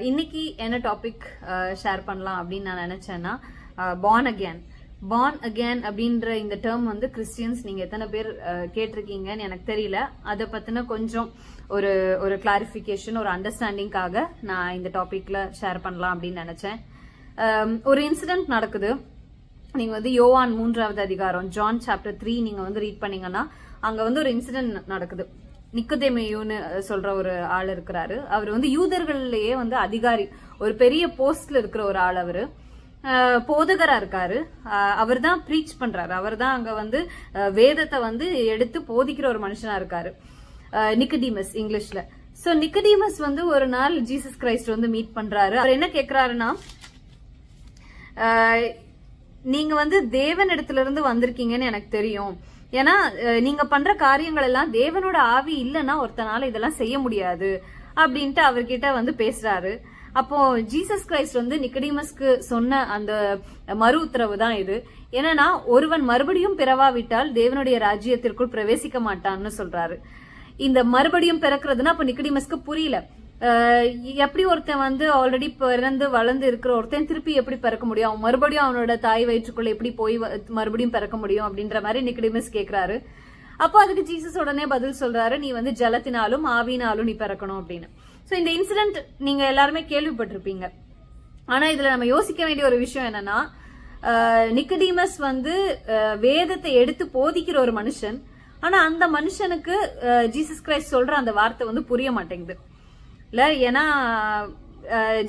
இன்னைக்கு என்ன topic share பண்ணலாம் அப்படின்னு நான் நினைச்சேன்னா பார்ன் அகேன் அப்படின்ற இந்த டேர்ம் வந்து கிறிஸ்டியன்ஸ் நீங்க எத்தனை பேர் கேட்டிருக்கீங்கன்னு எனக்கு தெரியல. அதை பத்தின கொஞ்சம் ஒரு கிளாரிபிகேஷன், ஒரு அண்டர்ஸ்டாண்டிங்காக நான் இந்த டாபிக்ல ஷேர் பண்ணலாம் அப்படின்னு நினைச்சேன். ஒரு இன்சிடென்ட் நடக்குது. நீங்க வந்து யோவான் 3வது அதிகாரம் ஜான் சாப்டர் 3 நீங்க வந்து ரீட் பண்ணீங்கன்னா அங்க வந்து ஒரு இன்சிடென்ட் நடக்குது. நிக்கோதேமியுன்னு சொல்ற ஒரு ஆள் இருக்கிறாரு. அவர் வந்து யூதர்கள்லயே வந்து அதிகாரி, ஒரு பெரிய போஸ்ட்ல இருக்கிற ஒரு ஆள். அவரு போதகரா இருக்காரு. அவர் தான் ப்ரீச் பண்றாரு. அவர் தான் அங்க வந்து வேதத்தை வந்து எடுத்து போதிக்கிற ஒரு மனுஷனா இருக்காரு. நிக்கோடிமஸ் இங்கிலீஷ்ல. சோ நிக்கோடிமஸ் வந்து ஒரு நாள் ஜீசஸ் கிரைஸ்ட் வந்து மீட் பண்றாரு. அவர் என்ன கேக்குறாருன்னா, நீங்க வந்து தேவன் இடத்துல இருந்து வந்திருக்கீங்கன்னு எனக்கு தெரியும். ஏன்னா நீங்க பண்ற காரியங்கள் எல்லாம் தேவனோட ஆவி இல்லைன்னா ஒருத்தனால இதெல்லாம் செய்ய முடியாது அப்படின்ட்டு அவர்கிட்ட வந்து பேசுறாரு. அப்போ ஜீசஸ் கிரைஸ்ட் வந்து நிக்கோடிமஸ்க்கு சொன்ன அந்த மறு உத்தரவு தான் இது. என்னன்னா, ஒருவன் மறுபடியும் பிறவாவிட்டால் தேவனுடைய ராஜ்யத்திற்குள் பிரவேசிக்க மாட்டான்னு சொல்றாரு. இந்த மறுபடியும் பிறக்கிறதுனா அப்ப நிக்கோடிமஸ்க்கு புரியல. எப்படி ஒருத்தன் வந்து ஆல்ரெடி பிறந்து வளர்ந்து இருக்கிற ஒருத்தன் திருப்பி எப்படி பிறக்க முடியும், அவன் மறுபடியும் அவனோட தாய் வயிற்றுக்குள்ள எப்படி போய் மறுபடியும் பிறக்க முடியும் அப்படின்ற மாதிரி நிக்கோடிமஸ் கேக்குறாரு. அப்போ அதுக்கு ஜீசஸ் உடனே பதில் சொல்றாரு, நீ வந்து ஜலத்தினாலும் ஆவினாலும் நீ பிறக்கணும் அப்படின்னு. சோ இந்த இன்சிடென்ட் நீங்க எல்லாருமே கேள்விப்பட்டிருப்பீங்க. ஆனா இதுல நம்ம யோசிக்க வேண்டிய ஒரு விஷயம் என்னன்னா, நிக்கோடிமஸ் வந்து வேதத்தை எடுத்து போதிக்கிற ஒரு மனுஷன். ஆனா அந்த மனுஷனுக்கு ஜீசஸ் கிரைஸ்ட் சொல்ற அந்த வார்த்தை வந்து புரிய மாட்டேங்குது இல்ல. ஏன்னா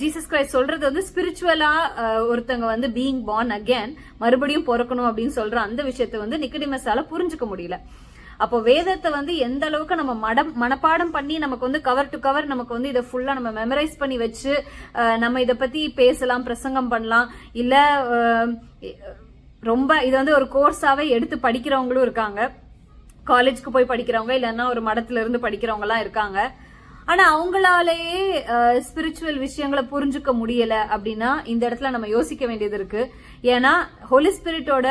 ஜீசஸ் கிரைஸ்ட் சொல்றது வந்து ஸ்பிரிச்சுவலா ஒருத்தங்க வந்து பீயிங் பார்ன் அகேன், மறுபடியும் பிறக்கணும் அப்படின்னு சொல்ற அந்த விஷயத்த வந்து நிக்கோடிமஸால புரிஞ்சுக்க முடியல. அப்போ வேதத்தை வந்து எந்த அளவுக்கு நம்ம மனப்பாடம் பண்ணி நமக்கு வந்து கவர் டு கவர் நமக்கு வந்து இதை ஃபுல்லா நம்ம மெமரைஸ் பண்ணி வச்சு நம்ம இதை பத்தி பேசலாம், பிரசங்கம் பண்ணலாம், இல்ல ரொம்ப இதை வந்து ஒரு கோர்ஸாவே எடுத்து படிக்கிறவங்களும் இருக்காங்க. காலேஜ்க்கு போய் படிக்கிறவங்க, இல்லைன்னா ஒரு மடத்துல இருந்து படிக்கிறவங்க எல்லாம் இருக்காங்க. ஆனா அவங்களாலேயே ஸ்பிரிச்சுவல் விஷயங்களை புரிஞ்சுக்க முடியல அப்படின்னா இந்த இடத்துல நம்ம யோசிக்க வேண்டியது இருக்கு. ஏன்னா ஹோலி ஸ்பிரிட்டோட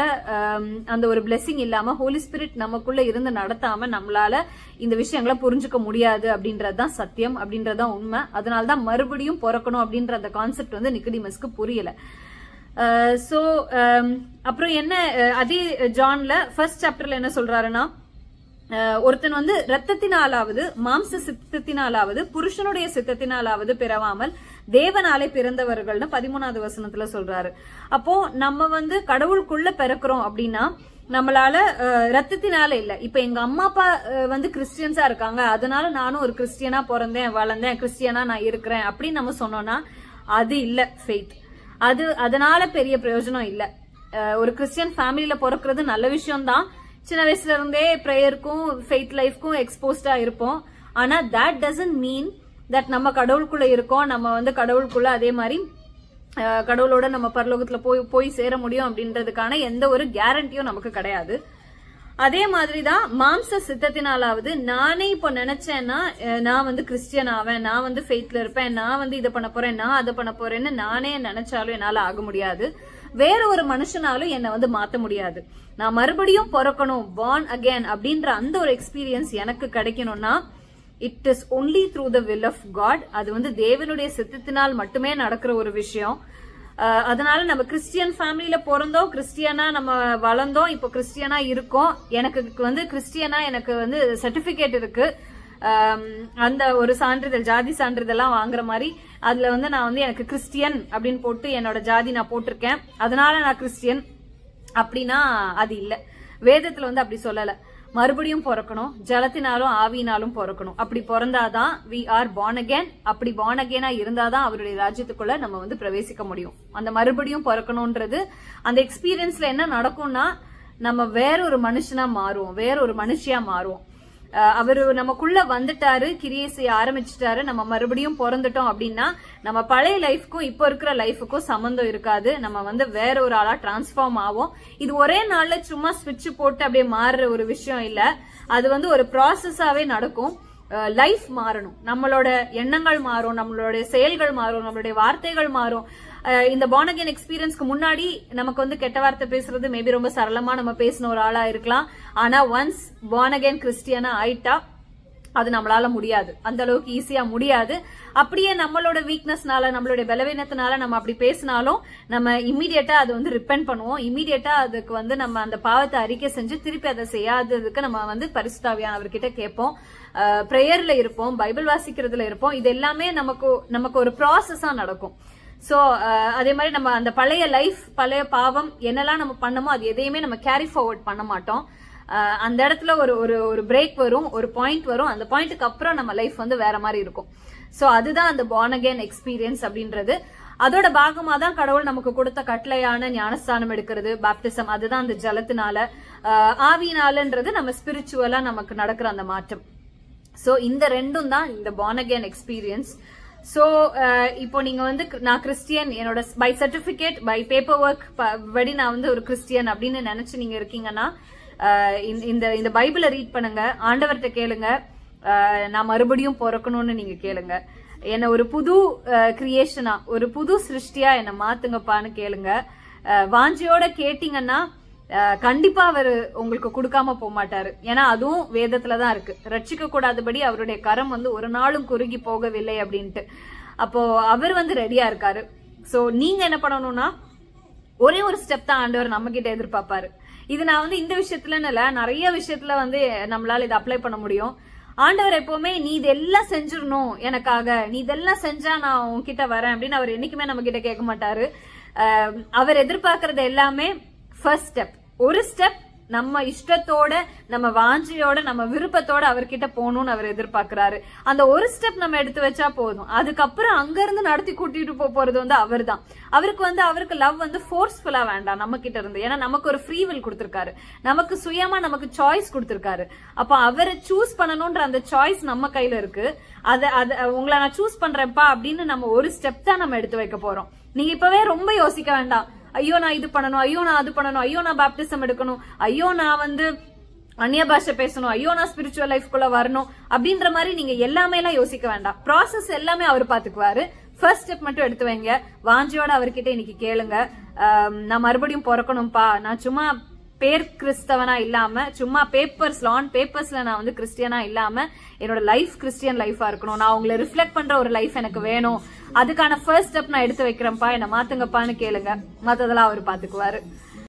அந்த ஒரு பிளெஸிங் இல்லாம, ஹோலி ஸ்பிரிட் நமக்குள்ள இருந்து நடத்தாம நம்மளால இந்த விஷயங்களை புரிஞ்சுக்க முடியாது அப்படின்றதுதான் சத்தியம், அப்படின்றதுதான் உண்மை. அதனாலதான் மறுபடியும் பிறக்கணும் அப்படின்ற அந்த கான்செப்ட் வந்து நிக்கோடிமஸ்க்கு புரியல. சோ அப்புறம் என்ன, அதே ஜான்ல ஃபர்ஸ்ட் சாப்டர்ல என்ன சொல்றாருன்னா, ஒருத்தன் வந்து ரத்தத்தினாலாவது மாம்ச சித்தத்தினாலாவது புருஷனுடைய சித்தத்தினாலாவது பிறவாமல் தேவனாலே பிறந்தவர்கள்னு 13வது வசனத்துல சொல்றாரு. அப்போ நம்ம வந்து கடவுளுக்குள்ள பிறக்கிறோம் அப்படின்னா நம்மளால ரத்தத்தினால இல்ல. இப்ப எங்க அம்மா அப்பா வந்து கிறிஸ்டியன்ஸா இருக்காங்க, அதனால நானும் ஒரு கிறிஸ்டியனா பிறந்தேன் வளர்ந்தேன், கிறிஸ்டியனா நான் இருக்கிறேன் அப்படின்னு நம்ம சொன்னோம்னா அது இல்ல ஃபெய்த். அதனால பெரிய பிரயோஜனம் இல்ல. ஒரு கிறிஸ்டியன் ஃபேமிலியில பிறக்கிறது நல்ல விஷயம் தான். சின்ன வயசுல இருந்தே பிரேயருக்கும் ஃபெய்த் லைஃப்க்கும் எக்ஸ்போஸ்டா இருப்போம். ஆனா that doesn't mean that நம்ம கடவுளுக்குள்ள இருக்கோம், நம்ம வந்து கடவுளுக்குள்ள அதே மாதிரி கடவுளோட நம்ம பரலோகத்துல போய் சேர முடியும் அப்படின்றதுக்கான எந்த ஒரு கேரண்டியும் நமக்கு கிடையாது. அதே மாதிரிதான் மாம்ச சித்தத்தினாலாவது நானே இப்போ நினைச்சேன்னா நான் வந்து கிறிஸ்டியன் ஆவேன், நான் வந்து ஃபெய்த்ல இருப்பேன், நான் வந்து இதை பண்ண போறேன், நான் அதை பண்ண போறேன்னு நானே நினைச்சாலும் என்னால ஆக முடியாது. வேற ஒரு மனுஷனாலும் என்னை வந்து மாத்த முடியாது. நான் மறுபடியும் பிறக்கணும், பார்ன் அகேன் அப்படின்ற அந்த ஒரு எக்ஸ்பீரியன்ஸ் எனக்கு கிடைக்கணும்னா it is only through the will of God. அது வந்து தேவனுடைய சித்தத்தினால் மட்டுமே நடக்கிற ஒரு விஷயம். அதனால நம்ம கிறிஸ்டியன் ஃபேமிலியில பிறந்தோம், கிறிஸ்டியனா நம்ம வளர்ந்தோம், இப்போ கிறிஸ்டியனா இருக்கோம். எனக்கு வந்து கிறிஸ்டியனா எனக்கு வந்து சர்டிபிகேட் இருக்கு. அந்த ஒரு சான்றிதழ், ஜாதி சான்றிதழ் வாங்குற மாதிரி அதுல வந்து நான் வந்து எனக்கு கிறிஸ்டியன் அப்படின்னு போட்டு என்னோட ஜாதி நான் போட்டிருக்கேன், அதனால நான் கிறிஸ்டியன் அப்படின்னா அது இல்ல. வேதத்துல வந்து அப்படி சொல்லல. மறுபடியும் பிறக்கணும், ஜலத்தினாலும் ஆவியினாலும் பிறக்கணும். அப்படி பிறந்தாதான் we are born again. அப்படி born again இருந்தாதான் அவருடைய ராஜ்யத்துக்குள்ள நம்ம வந்து பிரவேசிக்க முடியும். அந்த மறுபடியும் பிறக்கணும்ன்றது அந்த எக்ஸ்பீரியன்ஸ்ல என்ன நடக்கும்னா நம்ம வேற ஒரு மனுஷனா மாறுவோம், வேற ஒரு மனுஷியா மாறுவோம். அவரு நமக்குள்ள வந்துட்டாரு, கிரியை செய்ய ஆரம்பிச்சுட்டாரு, நம்ம மறுபடியும் பிறந்துட்டோம் அப்படின்னா நம்ம பழைய லைஃப்க்கும் இப்ப இருக்கிற லைஃபுக்கும் சம்பந்தம் இருக்காது. நம்ம வந்து வேற ஒரு ஆளா டிரான்ஸ்ஃபார்ம் ஆகும். இது ஒரே நாள்ல சும்மா ஸ்விட்ச் போட்டு அப்படியே மாறுற ஒரு விஷயம் இல்ல. அது வந்து ஒரு ப்ராசஸாவே நடக்கும். லைஃப் மாறணும், நம்மளோட எண்ணங்கள் மாறும், நம்மளுடைய செயல்கள் மாறும், நம்மளுடைய வார்த்தைகள் மாறும். இந்த பார்ன் அகேன் எக்ஸ்பீரியன்ஸ்க்கு முன்னாடி நமக்கு வந்து கெட்ட வார்த்தை பேசுறது மேபி ரொம்ப சரளமா நம்ம பேசின ஒரு ஆளா இருக்கலாம். ஆனா ஒன்ஸ் பார்ன் அகேன் கிறிஸ்டியனா ஆயிட்டா அது நம்மளால முடியாது, அந்த அளவுக்கு ஈஸியா முடியாது. அப்படியே நம்மளோட வீக்னஸ்னால நம்மளுடைய பலவீனத்தினால நம்ம அப்படி பேசினாலும் நம்ம இம்மீடியட்டா அது வந்து ரிப்பெண்ட் பண்ணுவோம். இம்மீடியட்டா அதுக்கு வந்து நம்ம அந்த பாவத்தை அறிக்கை செஞ்சு திருப்பி அதை செய்யாததுக்கு நம்ம வந்து பரிசுத்த ஆவியானவர்கிட்ட கேட்போம், பிரேயர்ல இருப்போம், பைபிள் வாசிக்கிறதுல இருப்போம். இது எல்லாமே நமக்கு ஒரு ப்ராசஸா நடக்கும். சோ அதே மாதிரி நம்ம அந்த பழைய லைஃப், பழைய பாவம் என்னெல்லாம் நம்ம பண்ணமோ அது எதையுமே நம்ம கேரி ஃபார்வர்ட் பண்ண மாட்டோம். அந்த இடத்துல ஒரு பிரேக் வரும், ஒரு பாயிண்ட் வரும். அந்த பாயிண்ட்டுக்கு அப்புறம் நம்ம லைஃப் வந்து வேற மாதிரி இருக்கும். சோ அதுதான் அந்த born again எக்ஸ்பீரியன்ஸ் அப்படின்றது. அதோட பாகமா தான் கடவுள் நமக்கு கொடுத்த கட்டளையான ஞானஸ்தானம் எடுக்கிறது, பாப்டிசம். அதுதான் அந்த ஜலத்தினால. ஆவியினாலன்றது நம்ம ஸ்பிரிச்சுவலா நமக்கு நடக்கிற அந்த மாற்றம். சோ இந்த ரெண்டும் தான் இந்த born again எக்ஸ்பீரியன்ஸ். சோ இப்போ நீங்க வந்து நான் கிறிஸ்டியன், என்னோட by certificate, by paper work படி நான் வந்து ஒரு கிறிஸ்டியன் அப்படின்னு நினைச்சு நீங்க இருக்கீங்கன்னா இந்த பைபிளை ரீட் பண்ணுங்க, ஆண்டவர்கிட்ட கேளுங்க, நான் மறுபடியும் பிறக்கணும்னு நீங்க கேளுங்க, என்ன ஒரு புது கிரியேஷனா, ஒரு புது சிருஷ்டியா என்ன மாத்துங்கப்பான்னு கேளுங்க. வாஞ்சியோட கேட்டீங்கன்னா கண்டிப்பா அவரு உங்களுக்கு கொடுக்காம போக மாட்டாரு. ஏன்னா அதுவும் வேதத்துலதான் இருக்கு, ரட்சிக்க கூடாதபடி அவருடைய கரம் வந்து ஒரு நாளும் குறுகி போகவில்லை அப்படின்ட்டு. அப்போ அவர் வந்து ரெடியா இருக்காரு. சோ நீங்க என்ன பண்ணணும்னா ஒரே ஒரு ஸ்டெப் தான் ஆண்டவர் நம்ம கிட்ட எதிர்பார்ப்பாரு. இது நான் வந்து இந்த விஷயத்துலன்னு இல்ல, நிறைய விஷயத்துல வந்து நம்மளால இதை அப்ளை பண்ண முடியும். ஆண்டவர் எப்பவுமே நீ இதெல்லாம் செஞ்சிடணும் எனக்காக, நீ இதெல்லாம் செஞ்சா நான் உன்கிட்ட வரேன் அப்படின்னு அவர் என்னைக்குமே நம்ம கிட்ட கேட்க மாட்டாரு. அவர் எதிர்பார்க்கறது எல்லாமே ஃபர்ஸ்ட் ஸ்டெப், ஒரு ஸ்டெப் நம்ம இஷ்டத்தோட, நம்ம வாஞ்சியோட, நம்ம விருப்பத்தோட அவர்கிட்ட போகணும்னு அவர் எதிர்பார்க்கிறாரு. அந்த ஒரு ஸ்டெப் நம்ம எடுத்து வச்சா போதும். அதுக்கப்புறம் அங்க இருந்து நடத்தி கூட்டிட்டு போறது வந்து அவர் தான். அவருக்கு லவ் வந்து ஃபோர்ஸ்ஃபுல்லா வேண்டாம் நம்ம கிட்ட இருந்து. ஏன்னா நமக்கு ஒரு ஃப்ரீ வில் கொடுத்திருக்காரு, நமக்கு சுயமா நமக்கு சாய்ஸ் கொடுத்திருக்காரு. அப்ப அவரை சூஸ் பண்ணணும்ன்ற அந்த சாய்ஸ் நம்ம கையில இருக்கு. உங்களை நான் சூஸ் பண்றேன்ப்பா அப்படின்னு நம்ம ஒரு ஸ்டெப் தான் நம்ம எடுத்து வைக்க போறோம். நீங்க இப்பவே ரொம்ப யோசிக்க வேண்டாம், ஐயோ நான் இது பண்ணணும், ஐயோ நான் அது பண்ணணும், ஐயோ நான் பாப்டிசம் எடுக்கணும், ஐயோ நான் வந்து அந்நிய பாஷை பேசணும், ஐயோ நான் ஸ்பிரிச்சுவல் லைஃப்குள்ள வரணும் அப்படின்ற மாதிரி நீங்க எல்லாமே எல்லாம் யோசிக்க வேண்டாம். ப்ராசஸ் எல்லாமே அவர் பாத்துக்குவாரு. ஃபர்ஸ்ட் ஸ்டெப் மட்டும் எடுத்து வைங்க, வாஞ்சியோட அவர்கிட்ட இன்னைக்கு கேளுங்க, நான் மறுபடியும் பிறக்கணும்பா, நான் சும்மா பேர் கிறிஸ்தவனா இல்லாம, சும்மா ஆன் பேப்பர்ஸ்ல நான் வந்து கிறிஸ்டியனா இல்லாம என்னோட லைஃப் கிறிஸ்டியன் லைஃபா இருக்கணும், நான் உங்களை ரிஃப்ளெக்ட் பண்ற ஒரு லைஃப் எனக்கு வேணும், அதுக்கான ஃபர்ஸ்ட் ஸ்டெப் நான் எடுத்து வைக்கிறேன்ப்பா, என்ன மாத்துங்கப்பான்னு கேளுங்க, மத்ததெல்லாம் அவர் பாத்துக்குவாரு.